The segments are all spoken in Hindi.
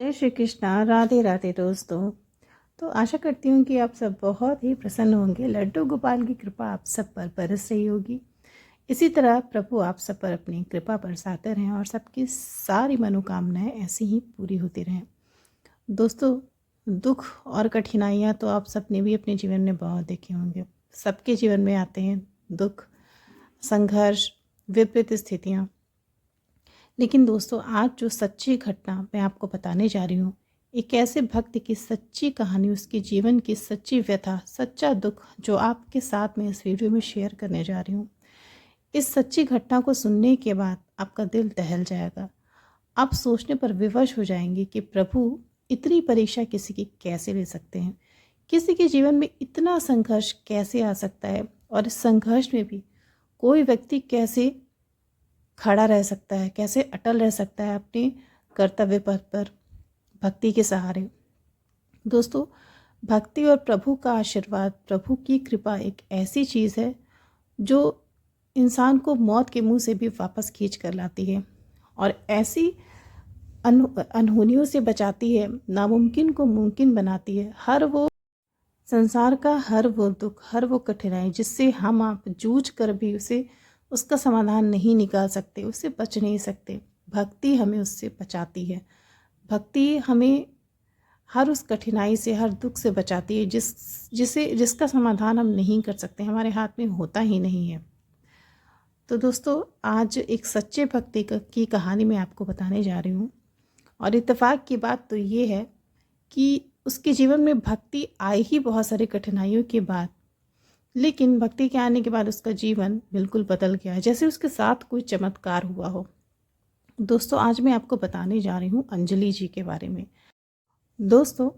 जय श्री कृष्णा। राधे राधे दोस्तों। तो आशा करती हूँ कि आप सब बहुत ही प्रसन्न होंगे। लड्डू गोपाल की कृपा आप सब पर बरस रही होगी। इसी तरह प्रभु आप सब पर अपनी कृपा बरसाते रहें और सबकी सारी मनोकामनाएं ऐसी ही पूरी होती रहें। दोस्तों, दुख और कठिनाइयाँ तो आप सब ने भी अपने जीवन में बहुत देखे होंगे। सबके जीवन में आते हैं दुख, संघर्ष, विपरीत स्थितियाँ। लेकिन दोस्तों, आज जो सच्ची घटना मैं आपको बताने जा रही हूँ, एक ऐसे भक्त की सच्ची कहानी, उसके जीवन की सच्ची व्यथा, सच्चा दुख जो आपके साथ में इस वीडियो में शेयर करने जा रही हूँ। इस सच्ची घटना को सुनने के बाद आपका दिल दहल जाएगा। आप सोचने पर विवश हो जाएंगे कि प्रभु इतनी परीक्षा किसी की कैसे ले सकते हैं, किसी के जीवन में इतना संघर्ष कैसे आ सकता है, और इस संघर्ष में भी कोई व्यक्ति कैसे खड़ा रह सकता है, कैसे अटल रह सकता है अपने कर्तव्य पथ पर भक्ति के सहारे। दोस्तों, भक्ति और प्रभु का आशीर्वाद, प्रभु की कृपा एक ऐसी चीज़ है जो इंसान को मौत के मुंह से भी वापस खींच कर लाती है और ऐसी अनहोनियों से बचाती है, नामुमकिन को मुमकिन बनाती है। हर वो संसार का हर वो दुख, हर वो कठिनाई जिससे हम आप जूझ कर भी उसका समाधान नहीं निकाल सकते, उससे बच नहीं सकते, भक्ति हमें उससे बचाती है। भक्ति हमें हर उस कठिनाई से, हर दुख से बचाती है जिसका समाधान हम नहीं कर सकते, हमारे हाथ में होता ही नहीं है। तो दोस्तों, आज एक सच्चे भक्ति की कहानी मैं आपको बताने जा रही हूँ। और इत्तेफाक की बात तो ये है कि उसके जीवन में भक्ति आई ही बहुत सारी कठिनाइयों के बाद, लेकिन भक्ति के आने के बाद उसका जीवन बिल्कुल बदल गया, जैसे उसके साथ कोई चमत्कार हुआ हो। दोस्तों, आज मैं आपको बताने जा रही हूँ अंजलि जी के बारे में। दोस्तों,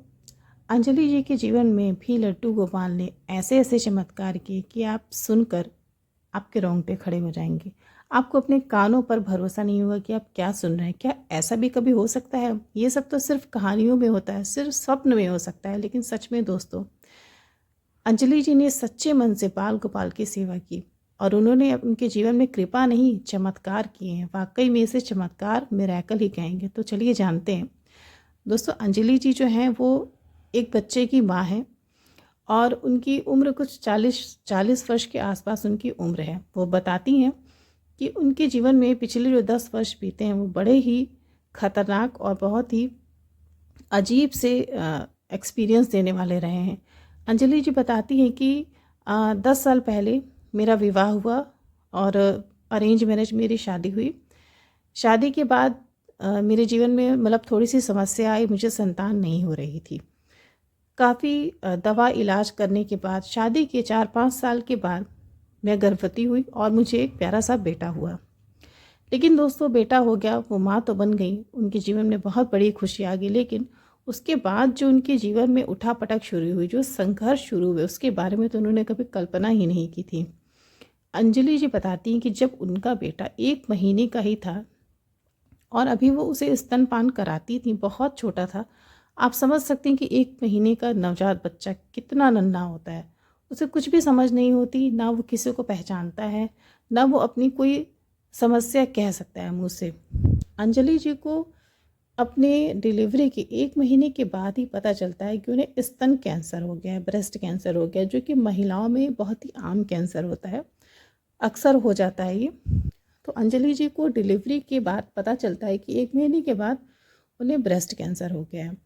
अंजलि जी के जीवन में भी लड्डू गोपाल ने ऐसे ऐसे चमत्कार किए कि आप सुनकर आपके रोंगटे खड़े हो जाएंगे। आपको अपने कानों पर भरोसा नहीं होगा कि आप क्या सुन रहे हैं। क्या ऐसा भी कभी हो सकता है? ये सब तो सिर्फ कहानियों में होता है, सिर्फ स्वप्न में हो सकता है, लेकिन सच में दोस्तों, अंजलि जी ने सच्चे मन से बाल गोपाल की सेवा की और उन्होंने उनके जीवन में कृपा नहीं, चमत्कार किए हैं। वाकई में इसे चमत्कार, मिरेकल ही कहेंगे। तो चलिए जानते हैं। दोस्तों, अंजलि जी जो हैं वो एक बच्चे की माँ हैं और उनकी उम्र कुछ 40 वर्ष के आसपास उनकी उम्र है। वो बताती हैं कि उनके जीवन में पिछले जो 10 वर्ष बीते हैं वो बड़े ही खतरनाक और बहुत ही अजीब से एक्सपीरियंस देने वाले रहे हैं। अंजलि जी बताती हैं कि 10 साल पहले मेरा विवाह हुआ और अरेंज मैरिज मेरी शादी हुई। शादी के बाद मेरे जीवन में मतलब थोड़ी सी समस्या आई, मुझे संतान नहीं हो रही थी। काफ़ी दवा इलाज करने के बाद शादी के 4-5 साल के बाद मैं गर्भवती हुई और मुझे एक प्यारा सा बेटा हुआ। लेकिन दोस्तों, बेटा हो गया, वो माँ तो बन गई, उनके जीवन में बहुत बड़ी खुशी आ गई, लेकिन उसके बाद जो उनके जीवन में उठापटक शुरू हुई, जो संघर्ष शुरू हुए, उसके बारे में तो उन्होंने कभी कल्पना ही नहीं की थी। अंजलि जी बताती हैं कि जब उनका बेटा 1 महीने का ही था और अभी वो उसे स्तनपान कराती थी, बहुत छोटा था। आप समझ सकते हैं कि 1 महीने का नवजात बच्चा कितना नन्हा होता है। उसे कुछ भी समझ नहीं होती, ना वो किसी को पहचानता है, ना वो अपनी कोई समस्या कह सकता है मुँह से। अंजलि जी को अपने डिलीवरी के 1 महीने के बाद ही पता चलता है कि उन्हें स्तन कैंसर हो गया है, ब्रेस्ट कैंसर हो गया है, जो कि महिलाओं में बहुत ही आम कैंसर होता है, अक्सर हो जाता है ये। तो अंजलि जी को डिलीवरी के बाद पता चलता है कि 1 महीने के बाद उन्हें ब्रेस्ट कैंसर हो गया है।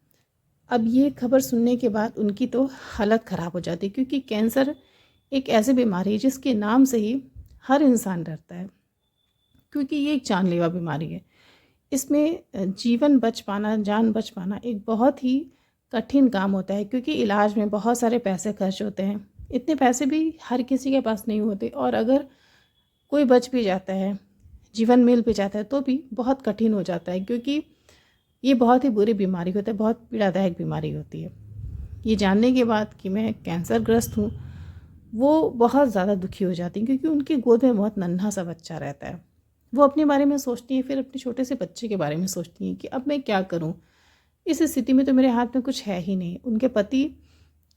अब ये खबर सुनने के बाद उनकी तो हालत ख़राब हो जाती है, क्योंकि कैंसर एक ऐसी बीमारी है जिसके नाम से ही हर इंसान डरता है, क्योंकि ये एक जानलेवा बीमारी है। इसमें जीवन बच पाना, जान बच पाना एक बहुत ही कठिन काम होता है, क्योंकि इलाज में बहुत सारे पैसे खर्च होते हैं। इतने पैसे भी हर किसी के पास नहीं होते, और अगर कोई बच भी जाता है, जीवन मिल भी जाता है, तो भी बहुत कठिन हो जाता है, क्योंकि ये बहुत ही बुरी बीमारी होती है, बहुत पीड़ादायक बीमारी होती है। ये जानने के बाद कि मैं कैंसर ग्रस्त हूँ, वो बहुत ज़्यादा दुखी हो जाती हैं, क्योंकि उनकी गोद में बहुत नन्हा सा बच्चा रहता है। वो अपने बारे में सोचती हैं, फिर अपने छोटे से बच्चे के बारे में सोचती हैं कि अब मैं क्या करूँ। इस स्थिति में तो मेरे हाथ में कुछ है ही नहीं। उनके पति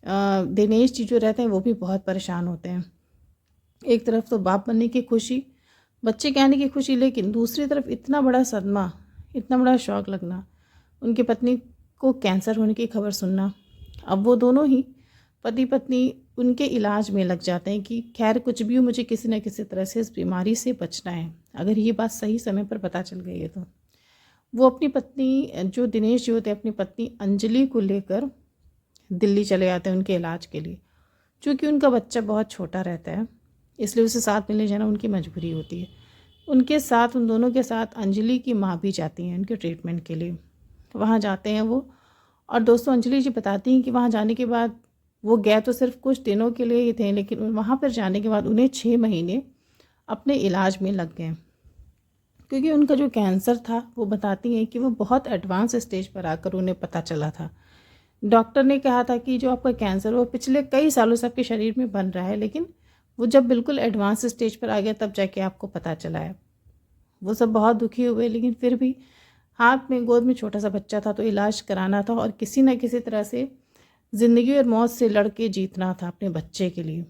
दिनेश जी जो रहते हैं वो भी बहुत परेशान होते हैं। एक तरफ तो बाप बनने की खुशी, बच्चे के आने की खुशी, लेकिन दूसरी तरफ इतना बड़ा सदमा, इतना बड़ा शौक लगना। उनकी पत्नी को कैंसर होने की खबर सुनना। अब वो दोनों ही पति पत्नी उनके इलाज में लग जाते हैं कि खैर कुछ भी हो, मुझे किसी न किसी तरह से इस बीमारी से बचना है। अगर ये बात सही समय पर पता चल गई है तो वो अपनी पत्नी जो दिनेश जी होते हैं अपनी पत्नी अंजलि को लेकर दिल्ली चले जाते हैं उनके इलाज के लिए। चूँकि उनका बच्चा बहुत छोटा रहता है इसलिए उसे साथ मिलने जाना उनकी मजबूरी होती है। उनके साथ उन दोनों के साथ अंजलि की माँ भी जाती हैं उनके ट्रीटमेंट के लिए। वहाँ जाते हैं वो। और दोस्तों अंजलि जी बताती हैं कि वहाँ जाने के बाद वो गए तो सिर्फ कुछ दिनों के लिए ही थे, लेकिन वहाँ पर जाने के बाद उन्हें 6 महीने अपने इलाज में लग गए, क्योंकि उनका जो कैंसर था वो बताती हैं कि वो बहुत एडवांस स्टेज पर आकर उन्हें पता चला था। डॉक्टर ने कहा था कि जो आपका कैंसर वो पिछले कई सालों से आपके शरीर में बन रहा है, लेकिन वो जब बिल्कुल एडवांस स्टेज पर आ गया तब जाके आपको पता चला है। वो सब बहुत दुखी हुए, लेकिन फिर भी हाथ में गोद में छोटा सा बच्चा था तो इलाज कराना था और किसी न किसी तरह से ज़िंदगी और मौत से लड़ के जीतना था अपने बच्चे के लिए।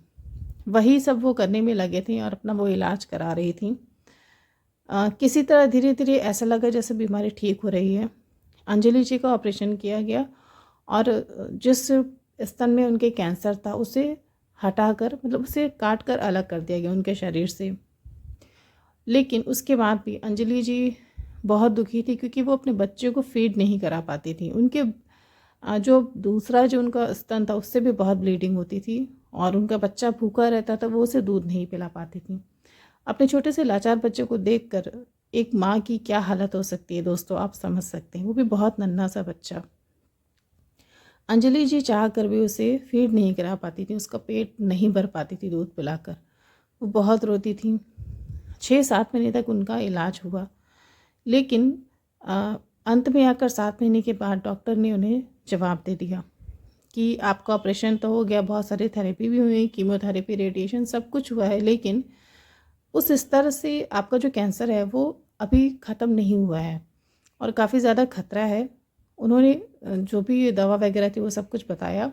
वही सब वो करने में लगे थे और अपना वो इलाज करा रही थी। किसी तरह धीरे धीरे ऐसा लगा जैसे बीमारी ठीक हो रही है। अंजलि जी का ऑपरेशन किया गया और जिस स्तन में उनके कैंसर था उसे हटाकर मतलब उसे काट कर अलग कर दिया गया उनके शरीर से। लेकिन उसके बाद भी अंजलि जी बहुत दुखी थी, क्योंकि वो अपने बच्चे को फीड नहीं करा पाती थी। उनके जो दूसरा जो उनका स्तन था उससे भी बहुत ब्लीडिंग होती थी और उनका बच्चा भूखा रहता था, वो उसे दूध नहीं पिला पाती थी। अपने छोटे से लाचार बच्चे को देखकर एक माँ की क्या हालत हो सकती है दोस्तों, आप समझ सकते हैं। वो भी बहुत नन्हा सा बच्चा। अंजलि जी चाह कर भी उसे फीड नहीं करा पाती थी, उसका पेट नहीं भर पाती थी दूध पिलाकर। वो बहुत रोती थी। 6-7 महीने तक उनका इलाज हुआ, लेकिन अंत में आकर 7 महीने के बाद डॉक्टर ने उन्हें जवाब दे दिया कि आपका ऑपरेशन तो हो गया, बहुत सारी थेरेपी भी हुई, कीमोथेरेपी, रेडिएशन सब कुछ हुआ है, लेकिन उस स्तर से आपका जो कैंसर है वो अभी ख़त्म नहीं हुआ है और काफ़ी ज़्यादा खतरा है। उन्होंने जो भी दवा वगैरह थी वो सब कुछ बताया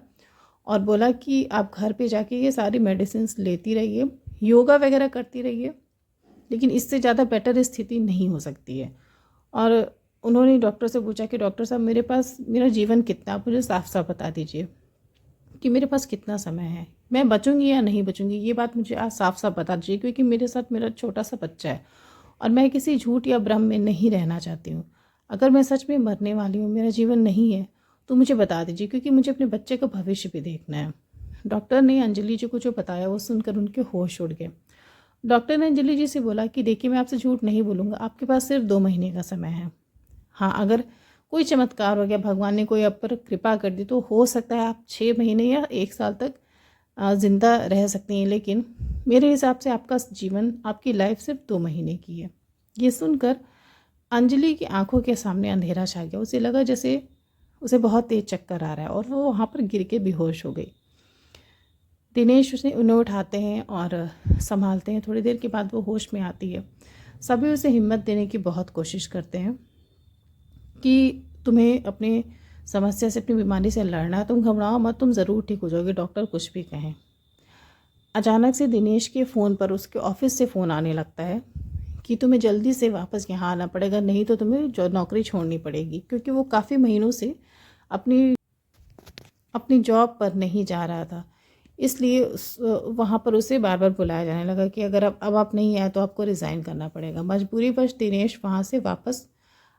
और बोला कि आप घर पे जाके ये सारी मेडिसिन लेती रहिए, योगा वगैरह करती रहिए, लेकिन इससे ज़्यादा बेटर स्थिति नहीं हो सकती है। और उन्होंने डॉक्टर से पूछा कि डॉक्टर साहब मेरे पास मेरा जीवन कितना, आप मुझे साफ साफ बता दीजिए कि मेरे पास कितना समय है, मैं बचूंगी या नहीं बचूंगी, ये बात मुझे आज साफ साफ बता दीजिए, क्योंकि मेरे साथ मेरा छोटा सा बच्चा है और मैं किसी झूठ या भ्रम में नहीं रहना चाहती हूँ। अगर मैं सच में मरने वाली हूँ, मेरा जीवन नहीं है, तो मुझे बता दीजिए, क्योंकि मुझे अपने बच्चे का भविष्य भी देखना है। डॉक्टर ने अंजलि जी को जो बताया वो सुनकर उनके होश उड़ गए। डॉक्टर ने अंजलि जी से बोला कि देखिए मैं आपसे झूठ नहीं बोलूँगा, आपके पास सिर्फ 2 महीने का समय है। हाँ, अगर कोई चमत्कार हो गया, भगवान ने कोई आप पर कृपा कर दी, तो हो सकता है आप 6 महीने या 1 साल तक ज़िंदा रह सकती हैं, लेकिन मेरे हिसाब से आपका जीवन, आपकी लाइफ सिर्फ 2 महीने की है। ये सुनकर अंजलि की आंखों के सामने अंधेरा छा गया। उसे लगा जैसे उसे बहुत तेज चक्कर आ रहा है और वो वहाँ पर गिर के बेहोश हो गई। दिनेश उसे उन्हें उठाते हैं और संभालते हैं। थोड़ी देर के बाद वो होश में आती है। सभी उसे हिम्मत देने की बहुत कोशिश करते हैं कि तुम्हें अपनी समस्या से, अपनी बीमारी से लड़ना, तुम घबराओ मत, तुम ज़रूर ठीक हो जाओगे, डॉक्टर कुछ भी कहें। अचानक से दिनेश के फ़ोन पर उसके ऑफिस से फ़ोन आने लगता है कि तुम्हें जल्दी से वापस यहाँ आना पड़ेगा, नहीं तो तुम्हें जो नौकरी छोड़नी पड़ेगी, क्योंकि वो काफ़ी महीनों से अपनी अपनी जॉब पर नहीं जा रहा था। इसलिए वहाँ पर उसे बार बार बुलाया जाने लगा कि अगर अब आप नहीं आए तो आपको रिज़ाइन करना पड़ेगा। मजबूरीवश दिनेश वहाँ से वापस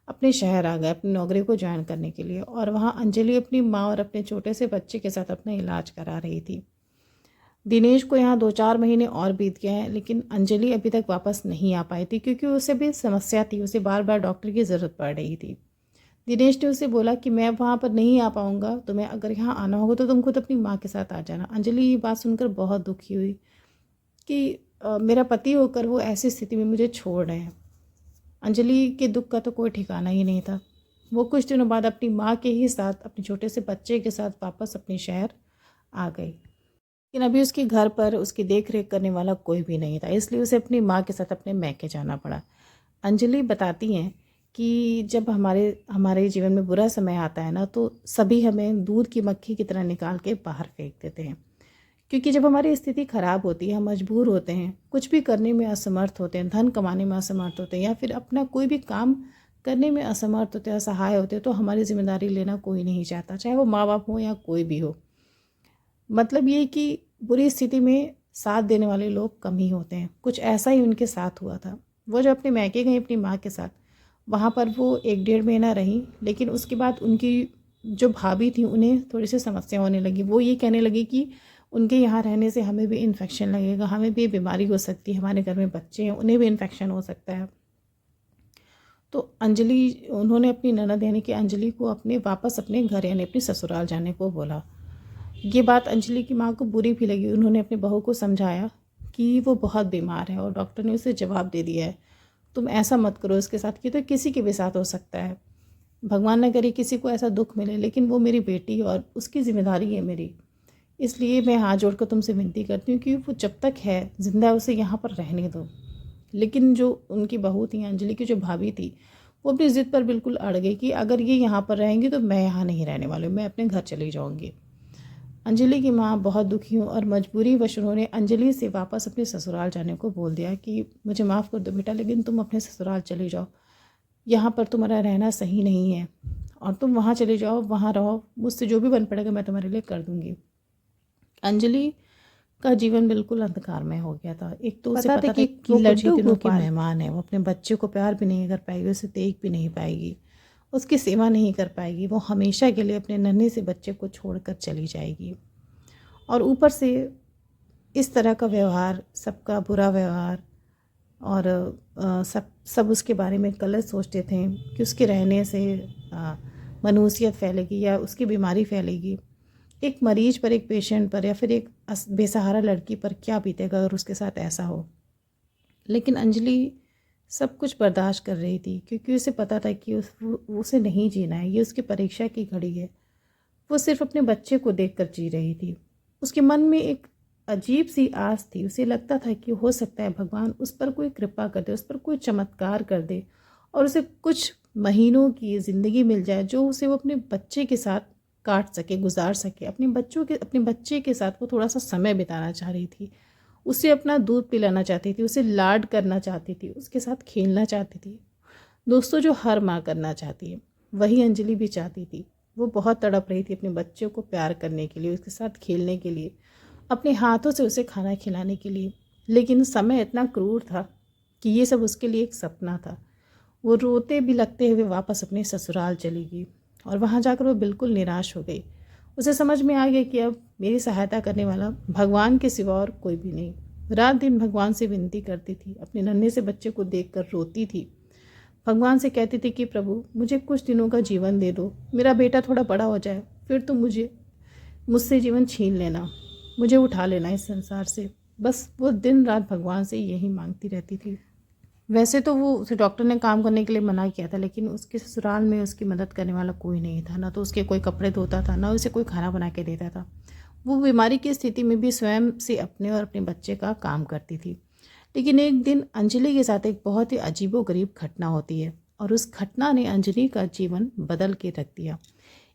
अपने शहर आ गए अपनी नौकरी को ज्वाइन करने के लिए, और वहाँ अंजलि अपनी माँ और अपने छोटे से बच्चे के साथ अपना इलाज करा रही थी। दिनेश को यहाँ 2-4 महीने और बीत गए हैं, लेकिन अंजलि अभी तक वापस नहीं आ पाई थी, क्योंकि उसे भी समस्या थी, उसे बार बार डॉक्टर की ज़रूरत पड़ रही थी। दिनेश ने उसे बोला कि मैं वहाँ पर नहीं आ पाऊँगा, तुम्हें अगर यहाँ आना होगा तो तुम खुद अपनी माँ के साथ आ जाना। अंजलि ये बात सुनकर बहुत दुखी हुई कि मेरा पति होकर वो ऐसी स्थिति में मुझे छोड़ रहे हैं। अंजलि के दुख का तो कोई ठिकाना ही नहीं था। वो कुछ दिनों बाद अपनी माँ के ही साथ, अपने छोटे से बच्चे के साथ वापस अपने शहर आ गई, लेकिन अभी उसके घर पर उसकी देख रेख करने वाला कोई भी नहीं था, इसलिए उसे अपनी माँ के साथ अपने मैके जाना पड़ा। अंजलि बताती हैं कि जब हमारे जीवन में बुरा समय आता है ना, तो सभी हमें दूध की मक्खी की तरह निकाल के बाहर फेंक देते हैं, क्योंकि जब हमारी स्थिति ख़राब होती है, हम मजबूर होते हैं, कुछ भी करने में असमर्थ होते हैं, धन कमाने में असमर्थ होते हैं, या फिर अपना कोई भी काम करने में असमर्थ होते हैं, असहाय होते हैं, तो हमारी जिम्मेदारी लेना कोई नहीं चाहता, चाहे वो माँ बाप हो या कोई भी हो। मतलब ये कि बुरी स्थिति में साथ देने वाले लोग कम ही होते हैं। कुछ ऐसा ही उनके साथ हुआ था। वो जब अपने मायके गई अपनी माँ के साथ, वहाँ पर वो 1 डेढ़ महीना रहीं, लेकिन उसके बाद उनकी जो भाभी थी उन्हें थोड़ी सी समस्या होने लगी। वो ये कहने लगी कि उनके यहाँ रहने से हमें भी इन्फेक्शन लगेगा, हमें भी बीमारी हो सकती है, हमारे घर में बच्चे हैं उन्हें भी इन्फेक्शन हो सकता है। तो अंजलि, उन्होंने अपनी ननद यानी कि अंजलि को अपने वापस अपने घर यानी अपने ससुराल जाने को बोला। ये बात अंजलि की माँ को बुरी भी लगी। उन्होंने अपनी बहू को समझाया कि वो बहुत बीमार है और डॉक्टर ने उसे जवाब दे दिया है, तुम ऐसा मत करो इसके साथ, कि तो किसी के भी साथ हो सकता है, भगवान न करे किसी को ऐसा दुख मिले, लेकिन वो मेरी बेटी और उसकी जिम्मेदारी है मेरी, इसलिए मैं हाथ जोड़कर तुमसे विनती करती हूँ कि वो जब तक है जिंदा उसे यहाँ पर रहने दो। लेकिन जो उनकी बहू थी, अंजलि की जो भाभी थी, वो अपनी ज़िद पर बिल्कुल अड़ गई कि अगर ये यहाँ पर रहेंगी तो मैं यहाँ नहीं रहने वाली हूँ, मैं अपने घर चली जाऊँगी। अंजलि की माँ बहुत दुखी हूँ और मजबूरीवश उन्होंने अंजलि से वापस अपने ससुराल जाने को बोल दिया कि मुझे माफ़ कर दो बेटा, लेकिन तुम अपने ससुराल चले जाओ, यहाँ पर तुम्हारा रहना सही नहीं है और तुम वहाँ चले जाओ, वहाँ रहो, मुझसे जो भी बन पड़ेगा मैं तुम्हारे लिए कर दूँगी। अंजलि का जीवन बिल्कुल अंधकारमय हो गया था। एक तो उसे पता था कि वो कुछ ही दिनों की मेहमान है, वो अपने बच्चे को प्यार भी नहीं कर पाएगी, उसे देख भी नहीं पाएगी, उसकी सेवा नहीं कर पाएगी, वो हमेशा के लिए अपने नन्हे से बच्चे को छोड़कर चली जाएगी। और ऊपर से इस तरह का व्यवहार, सबका बुरा व्यवहार, और सब उसके बारे में गलत सोचते थे कि उसके रहने से मनहूसियत फैलेगी या उसकी बीमारी फैलेगी। एक मरीज पर, एक पेशेंट पर, या फिर एक बेसहारा लड़की पर क्या बीतेगा अगर उसके साथ ऐसा हो। लेकिन अंजलि सब कुछ बर्दाश्त कर रही थी, क्योंकि उसे पता था कि उसे नहीं जीना है, ये उसकी परीक्षा की घड़ी है। वो सिर्फ अपने बच्चे को देखकर जी रही थी। उसके मन में एक अजीब सी आस थी। उसे लगता था कि हो सकता है भगवान उस पर कोई कृपा कर दे, उस पर कोई चमत्कार कर दे और उसे कुछ महीनों की ज़िंदगी मिल जाए जो उसे वो अपने बच्चे के साथ काट सके, गुजार सके। अपने बच्चे के साथ वो थोड़ा सा समय बिताना चाह रही थी, उसे अपना दूध पिलाना चाहती थी, उसे लाड करना चाहती थी, उसके साथ खेलना चाहती थी। दोस्तों, जो हर माँ करना चाहती है वही अंजलि भी चाहती थी। वो बहुत तड़प रही थी अपने बच्चे को प्यार करने के लिए, उसके साथ खेलने के लिए, अपने हाथों से उसे खाना खिलाने के लिए। लेकिन समय इतना क्रूर था कि ये सब उसके लिए एक सपना था। वो रोते भी लगते हुए वापस अपने ससुराल चली गई और वहाँ जाकर वो बिल्कुल निराश हो गई। उसे समझ में आ गया कि अब मेरी सहायता करने वाला भगवान के सिवा और कोई भी नहीं। रात दिन भगवान से विनती करती थी, अपने नन्हे से बच्चे को देखकर रोती थी, भगवान से कहती थी कि प्रभु मुझे कुछ दिनों का जीवन दे दो, मेरा बेटा थोड़ा बड़ा हो जाए, फिर तुम मुझसे जीवन छीन लेना, मुझे उठा लेना इस संसार से। बस वो दिन रात भगवान से यही मांगती रहती थी। वैसे तो वो उसे डॉक्टर ने काम करने के लिए मना किया था, लेकिन उसके ससुराल में उसकी मदद करने वाला कोई नहीं था। ना तो उसके कोई कपड़े धोता था, ना उसे कोई खाना बना के देता था। वो बीमारी की स्थिति में भी स्वयं से अपने और अपने बच्चे का काम करती थी। लेकिन एक दिन अंजलि के साथ एक बहुत ही अजीबोगरीब घटना होती है और उस घटना ने अंजलि का जीवन बदल के रख दिया।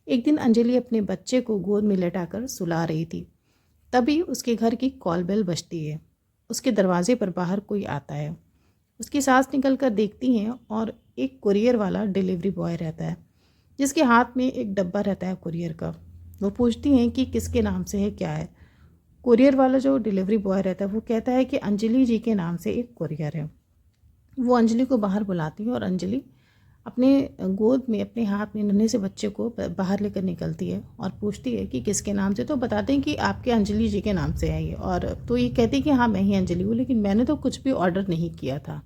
एक दिन अंजलि अपने बच्चे को गोद में लेटाकर सुला रही थी, तभी उसके घर की कॉल बेल बजती है। उसके दरवाजे पर बाहर कोई आता है। उसकी सास निकल कर देखती हैं और एक कुरियर वाला डिलीवरी बॉय रहता है, जिसके हाथ में एक डब्बा रहता है कुरियर का। वो पूछती हैं कि किसके नाम से है, क्या है। कुरियर वाला जो डिलीवरी बॉय रहता है वो कहता है कि अंजलि जी के नाम से एक कुरियर है। वो अंजलि को बाहर बुलाती है और अंजलि अपने गोद में, अपने हाथ में नन्हे से बच्चे को बाहर लेकर निकलती है और पूछती है कि किसके नाम से। तो बताते हैं कि आपके अंजलि जी के नाम से है ये। और तो ये कहती है कि हाँ मैं ही अंजलि हूँ, लेकिन मैंने तो कुछ भी ऑर्डर नहीं किया था।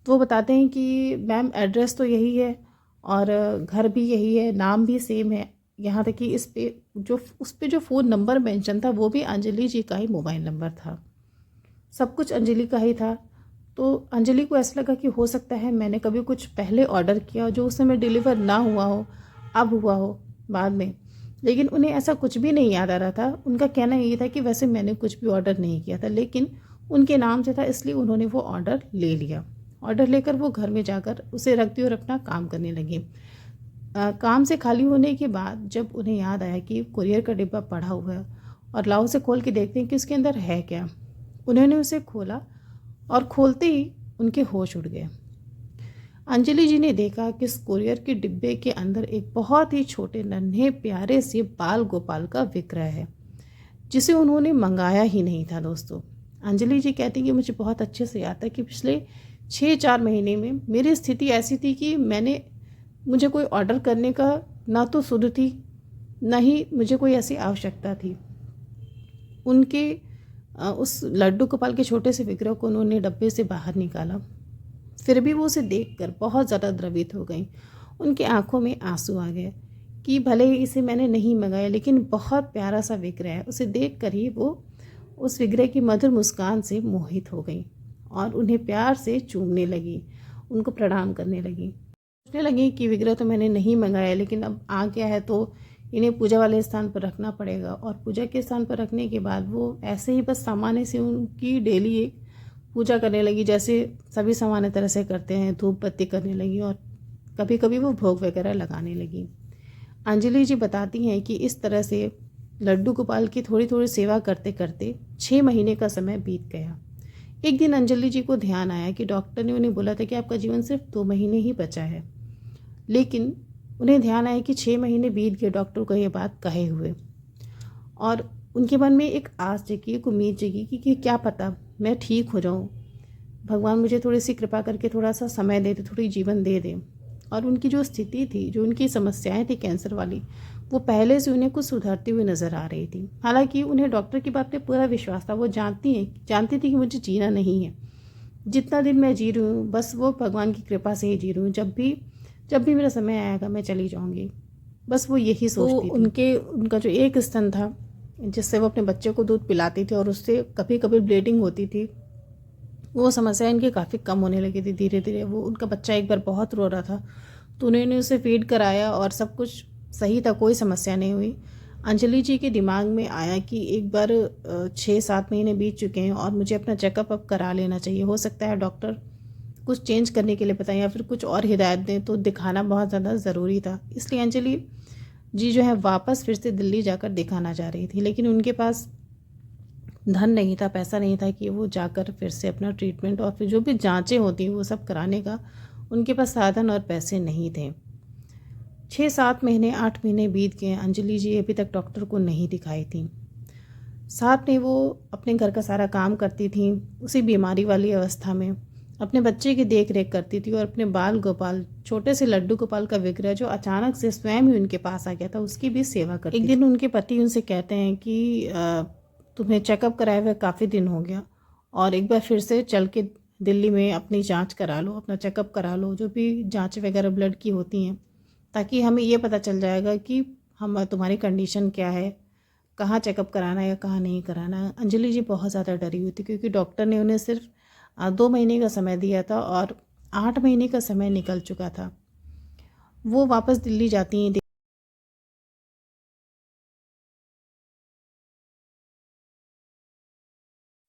तो वो बताते हैं कि मैम एड्रेस तो यही है और घर भी यही है, नाम भी सेम है, यहाँ तक कि उस पे जो फ़ोन नंबर मेंशन था वो भी अंजलि जी का ही मोबाइल नंबर था। सब कुछ अंजलि का ही था। तो अंजलि को ऐसा लगा कि हो सकता है मैंने कभी कुछ पहले ऑर्डर किया जो उस समय डिलीवर ना हुआ हो, अब हुआ हो बाद में। लेकिन उन्हें ऐसा कुछ भी नहीं याद आ रहा था। उनका कहना ये था कि वैसे मैंने कुछ भी ऑर्डर नहीं किया था, लेकिन उनके नाम से था इसलिए उन्होंने वो ऑर्डर ले लिया। ऑर्डर लेकर वो घर में जाकर उसे रख दी और अपना काम करने लगी। काम से खाली होने के बाद जब उन्हें याद आया कि कुरियर का डिब्बा पड़ा हुआ है और लाओ से खोल के देखते हैं कि उसके अंदर है क्या, उन्होंने उसे खोला और खोलते ही उनके होश उड़ गए। अंजलि जी ने देखा कि इस कुरियर के डिब्बे के अंदर एक बहुत ही छोटे नन्हे प्यारे से बाल गोपाल का विग्रह है, जिसे उन्होंने मंगाया ही नहीं था। दोस्तों, अंजलि जी कहती कि मुझे बहुत अच्छे से याद है कि पिछले 6-4 महीने में मेरी स्थिति ऐसी थी कि मुझे कोई ऑर्डर करने का ना तो सुध थी, ना ही मुझे कोई ऐसी आवश्यकता थी। उनके उस लड्डू गोपाल के छोटे से विग्रह को उन्होंने डब्बे से बाहर निकाला, फिर भी वो उसे देखकर बहुत ज़्यादा द्रवित हो गई। उनकी आंखों में आंसू आ गए कि भले ही इसे मैंने नहीं मंगाया, लेकिन बहुत प्यारा सा विग्रह है। उसे देखकर ही वो उस विग्रह की मधुर मुस्कान से मोहित हो गई और उन्हें प्यार से चूमने लगी, उनको प्रणाम करने लगी। सोचने लगी कि विग्रह तो मैंने नहीं मंगाया, लेकिन अब आ गया है तो इन्हें पूजा वाले स्थान पर रखना पड़ेगा। और पूजा के स्थान पर रखने के बाद वो ऐसे ही बस सामान्य से उनकी डेली एक पूजा करने लगी, जैसे सभी सामान्य तरह से करते हैं। धूप बत्ती करने लगी और कभी कभी वो भोग वगैरह लगाने लगी। अंजलि जी बताती हैं कि इस तरह से लड्डू गोपाल की थोड़ी थोड़ी सेवा करते करते 6 महीने का समय बीत गया। एक दिन अंजलि जी को ध्यान आया कि डॉक्टर ने उन्हें बोला था कि आपका जीवन सिर्फ 2 महीने ही बचा है, लेकिन उन्हें ध्यान आया कि 6 महीने बीत गए डॉक्टर को ये बात कहे हुए। और उनके मन में एक आस जगी, एक उम्मीद जगी कि क्या पता मैं ठीक हो जाऊं, भगवान मुझे थोड़ी सी कृपा करके थोड़ा सा समय दे दे, थोड़ी जीवन दे दे। और उनकी जो स्थिति थी, जो उनकी समस्याएं थी कैंसर वाली, वो पहले से उन्हें कुछ सुधरती हुई नज़र आ रही थी। हालांकि उन्हें डॉक्टर की बात पे पूरा विश्वास था। वो जानती थी कि मुझे जीना नहीं है, जितना दिन मैं जी रही हूँ बस वो भगवान की कृपा से ही जी रही हूँ। जब भी मेरा समय आएगा मैं चली जाऊँगी, बस वो यही सोचती थी। उनका जो एक स्तन था जिससे वो अपने बच्चे को दूध पिलाती थी और उससे कभी कभी ब्लीडिंग होती थी, वो समस्या इनकी काफ़ी कम होने लगी थी धीरे धीरे। वो उनका बच्चा एक बार बहुत रो रहा था तो उन्होंने उसे फीड कराया और सब कुछ सही था, कोई समस्या नहीं हुई। अंजलि जी के दिमाग में आया कि एक बार 6-7 महीने बीत चुके हैं और मुझे अपना चेकअप अप करा लेना चाहिए। हो सकता है डॉक्टर कुछ चेंज करने के लिए बताएं या फिर कुछ और हिदायत दें, तो दिखाना बहुत ज़्यादा ज़रूरी था। इसलिए अंजलि जी जो है वापस फिर से दिल्ली जाकर दिखाना चाह रही थी, लेकिन उनके पास धन नहीं था, पैसा नहीं था कि वो जाकर फिर से अपना ट्रीटमेंट और फिर जो भी जांचें होती वो सब कराने का उनके पास साधन और पैसे नहीं थे। 6-7 महीने 8 महीने बीत गए, अंजलि जी अभी तक डॉक्टर को नहीं दिखाई थी। साथ में वो अपने घर का सारा काम करती थी, उसी बीमारी वाली अवस्था में अपने बच्चे की देख रेख करती थी और अपने बाल गोपाल, छोटे से लड्डू गोपाल का विग्रह जो अचानक से स्वयं ही उनके पास आ गया था, उसकी भी सेवा करती। एक दिन उनके पति उनसे कहते हैं कि तुम्हें चेकअप कराए हुए काफ़ी दिन हो गया और एक बार फिर से चल के दिल्ली में अपनी जांच करा लो, अपना चेकअप करा लो, जो भी जांच वगैरह ब्लड की होती हैं, ताकि हमें ये पता चल जाएगा कि हम तुम्हारी कंडीशन क्या है, कहाँ चेकअप कराना है या कहाँ नहीं कराना है। अंजलि जी बहुत ज़्यादा डरी हुई थी क्योंकि डॉक्टर ने उन्हें सिर्फ 2 महीने का समय दिया था और 8 महीने का समय निकल चुका था। वो वापस दिल्ली जाती हैं।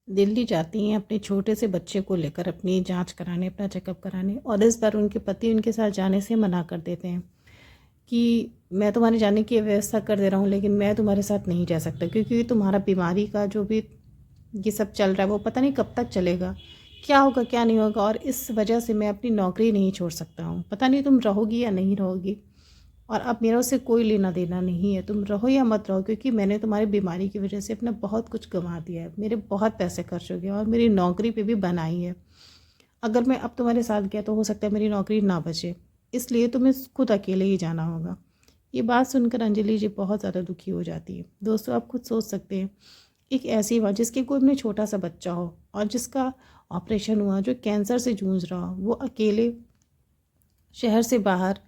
दिल्ली जाती हैं अपने छोटे से बच्चे को लेकर अपनी जांच कराने, अपना चेकअप कराने। और इस बार उनके पति उनके साथ जाने से मना कर देते हैं कि मैं तुम्हारे जाने की व्यवस्था कर दे रहा हूँ, लेकिन मैं तुम्हारे साथ नहीं जा सकता क्योंकि तुम्हारा बीमारी का जो भी ये सब चल रहा है वो पता नहीं कब तक चलेगा, क्या होगा क्या नहीं होगा, और इस वजह से मैं अपनी नौकरी नहीं छोड़ सकता हूँ। पता नहीं तुम रहोगी या नहीं रहोगी, और अब मेरा उससे कोई लेना देना नहीं है, तुम रहो या मत रहो, क्योंकि मैंने तुम्हारी बीमारी की वजह से अपना बहुत कुछ गंवा दिया है, मेरे बहुत पैसे खर्च हो गए और मेरी नौकरी पे भी बनाई है। अगर मैं अब तुम्हारे साथ गया तो हो सकता है मेरी नौकरी ना बचे, इसलिए तुम्हें खुद अकेले ही जाना होगा। ये बात सुनकर अंजलि जी बहुत ज़्यादा दुखी हो जाती है। दोस्तों, आप खुद सोच सकते हैं, एक ऐसी माँ जिसके कोई अपने छोटा सा बच्चा हो और जिसका ऑपरेशन हुआ, जो कैंसर से जूझ रहा हो, वो अकेले शहर से बाहर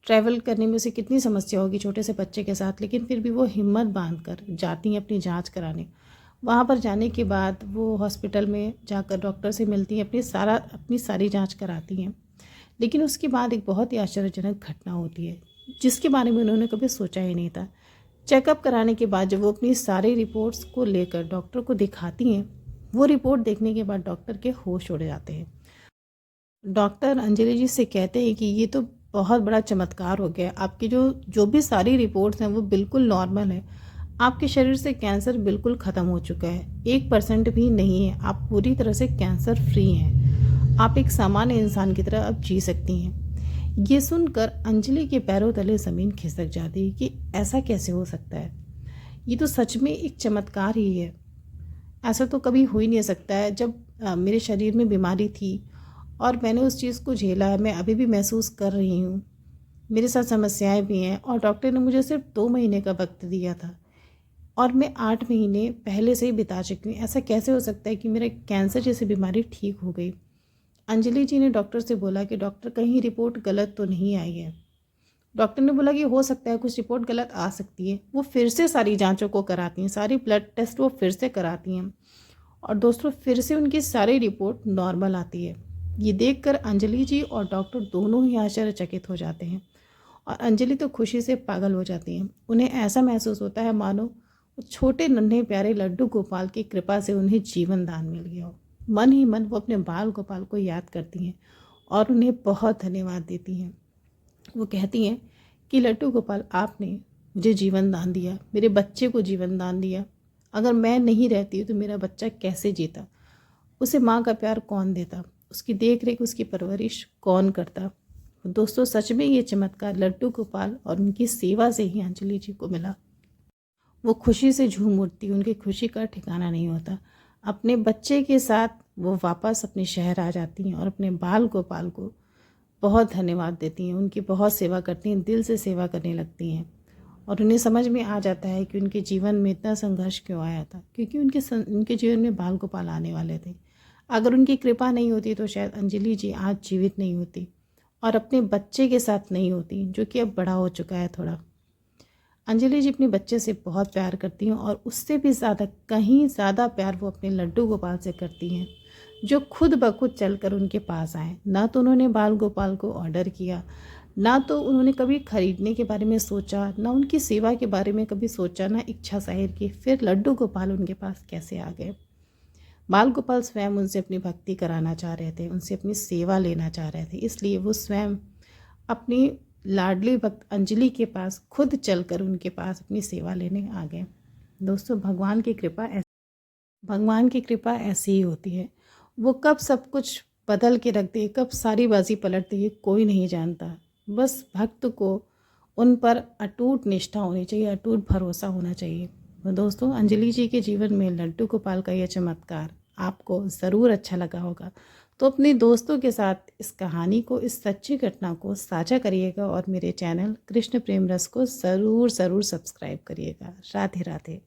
ट्रैवल करने में उसे कितनी समस्या होगी छोटे से बच्चे के साथ, लेकिन फिर भी वो हिम्मत बांध कर जाती हैं अपनी जांच कराने। वहाँ पर जाने के बाद वो हॉस्पिटल में जाकर डॉक्टर से मिलती हैं, अपनी सारी जांच कराती हैं। लेकिन उसके बाद एक बहुत ही आश्चर्यजनक घटना होती है जिसके बारे में उन्होंने कभी सोचा ही नहीं था। चेकअप कराने के बाद जब वो अपनी सारी रिपोर्ट्स को लेकर डॉक्टर को दिखाती हैं, वो रिपोर्ट देखने के बाद डॉक्टर के होश उड़ जाते हैं। डॉक्टर अंजलि जी से कहते हैं कि ये तो बहुत बड़ा चमत्कार हो गया, आपकी जो भी सारी रिपोर्ट्स हैं वो बिल्कुल नॉर्मल है, आपके शरीर से कैंसर बिल्कुल ख़त्म हो चुका है, 1% भी नहीं है, आप पूरी तरह से कैंसर फ्री हैं। आप एक सामान्य इंसान की तरह अब जी सकती हैं। ये सुनकर अंजलि के पैरों तले ज़मीन खिसक जाती कि ऐसा कैसे हो सकता है। ये तो सच में एक चमत्कार ही है। ऐसा तो कभी हो ही नहीं सकता है। जब मेरे शरीर में बीमारी थी और मैंने उस चीज़ को झेला है, मैं अभी भी महसूस कर रही हूँ। मेरे साथ समस्याएं भी हैं और डॉक्टर ने मुझे सिर्फ 2 महीने का वक्त दिया था और मैं 8 महीने पहले से ही बिता चुकी हूँ। ऐसा कैसे हो सकता है कि मेरा कैंसर जैसी बीमारी ठीक हो गई। अंजलि जी ने डॉक्टर से बोला कि डॉक्टर कहीं रिपोर्ट गलत तो नहीं आई है। डॉक्टर ने बोला कि हो सकता है कुछ रिपोर्ट गलत आ सकती है। वो फिर से सारी जांचों को कराती हैं, सारी ब्लड टेस्ट वो फिर से कराती हैं और दोस्तों फिर से उनकी सारी रिपोर्ट नॉर्मल आती है। ये देखकर अंजलि जी और डॉक्टर दोनों ही आश्चर्यचकित हो जाते हैं और अंजलि तो खुशी से पागल हो जाती हैं। उन्हें ऐसा महसूस होता है मानो वो छोटे नन्हे प्यारे लड्डू गोपाल की कृपा से उन्हें जीवन दान मिल गया हो। मन ही मन वो अपने बाल गोपाल को याद करती हैं और उन्हें बहुत धन्यवाद देती हैं। वो कहती हैं कि लड्डू गोपाल, आपने मुझे जीवन दान दिया, मेरे बच्चे को जीवन दान दिया। अगर मैं नहीं रहती तो मेरा बच्चा कैसे जीता, उसे माँ का प्यार कौन देता, उसकी देख रेख उसकी परवरिश कौन करता। दोस्तों सच में ये चमत्कार लड्डू गोपाल और उनकी सेवा से ही अंजलि जी को मिला। वो खुशी से झूम उठती, उनकी खुशी का ठिकाना नहीं होता। अपने बच्चे के साथ वो वापस अपने शहर आ जाती हैं और अपने बाल गोपाल को बहुत धन्यवाद देती हैं, उनकी बहुत सेवा करती हैं, दिल से सेवा करने लगती हैं और उन्हें समझ में आ जाता है कि उनके जीवन में इतना संघर्ष क्यों आया था, क्योंकि उनके जीवन में बाल गोपाल आने वाले थे। अगर उनकी कृपा नहीं होती तो शायद अंजलि जी आज जीवित नहीं होती और अपने बच्चे के साथ नहीं होती, जो कि अब बड़ा हो चुका है थोड़ा। अंजलि जी अपने बच्चे से बहुत प्यार करती हैं और उससे भी ज़्यादा, कहीं ज़्यादा प्यार वो अपने लड्डू गोपाल से करती हैं, जो खुद ब खुद चलकर उनके पास आए। ना तो उन्होंने बाल गोपाल को ऑर्डर किया, ना तो उन्होंने कभी खरीदने के बारे में सोचा, ना उनकी सेवा के बारे में कभी सोचा, ना इच्छा जाहिर की। फिर लड्डू गोपाल उनके पास कैसे आ गए। बाल गोपाल स्वयं उनसे अपनी भक्ति कराना चाह रहे थे, उनसे अपनी सेवा लेना चाह रहे थे, इसलिए वो स्वयं अपनी लाडली भक्त अंजलि के पास खुद चलकर उनके पास अपनी सेवा लेने आ गए। दोस्तों भगवान की कृपा ऐसी ही होती है। वो कब सब कुछ बदल के रख दे, कब सारी बाजी पलट दे, ये कोई नहीं जानता। बस भक्त को उन पर अटूट निष्ठा होनी चाहिए, अटूट भरोसा होना चाहिए। तो दोस्तों अंजलि जी के जीवन में लड्डू गोपाल का यह चमत्कार आपको ज़रूर अच्छा लगा होगा। तो अपने दोस्तों के साथ इस कहानी को, इस सच्ची घटना को साझा करिएगा और मेरे चैनल कृष्ण प्रेम रस को ज़रूर सब्सक्राइब करिएगा। राधे राधे।